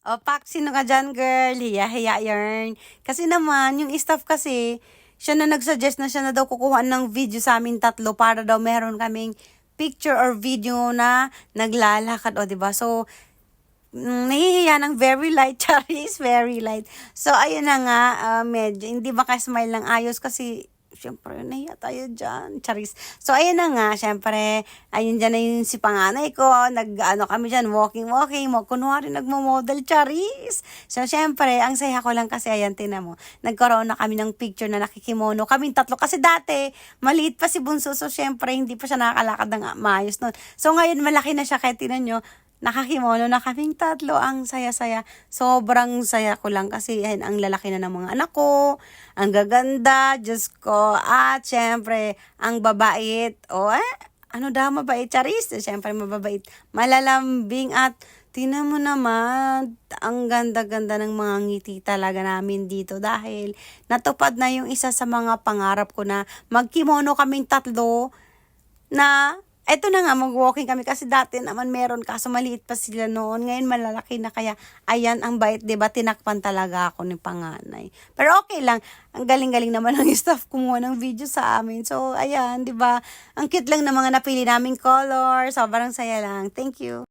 O, Pak, sino ka dyan, girl? Hiya-hiya yarn. Kasi naman, yung staff kasi, siya na nag-suggest na siya na daw kukuha ng video sa amin tatlo para daw meron kaming picture or video na naglalakad, o, diba? So, nahihiya ng very light, Charis, very light. So, ayun na nga, medyo, hindi maka-smile ng ayos kasi, syempre, nahiya tayo dyan, Charis. So, ayun na nga, syempre, ayun dyan na yung si panganay ko, nag-ano kami dyan, walking, kunwari nagmo-model, Charis. So, syempre, ang saya ko lang kasi, ayan, tinan mo, nagkaroon na kami ng picture na nakikimono, kaming tatlo, kasi dati, maliit pa si Bunso, so, syempre, hindi pa siya nakakalakad ng maayos nun. So, ngayon, malaki na siya, kaya tinan nyo, nakakimono na kaming tatlo. Ang saya-saya. Sobrang saya ko lang kasi yan, ang lalaki na ng mga anak ko. Ang gaganda. Diyos ko. At syempre, ang babait. Ano daw mabait? Charis. Syempre, mababait. Malalambing at tingnan mo naman, ang ganda-ganda ng mga ngiti talaga namin dito dahil natupad na yung isa sa mga pangarap ko na magkimono kaming tatlo na eto na nga, mag-walking kami kasi dati naman meron kaso maliit pa sila noon. Ngayon malalaki na kaya ayan ang bait, 'di ba? Tinakpan talaga ako ni panganay. Pero okay lang. Ang galing-galing naman ng staff kumuha ng video sa amin. So ayan, 'di ba? Ang cute lang ng mga napili naming color. Sobrang saya lang. Thank you.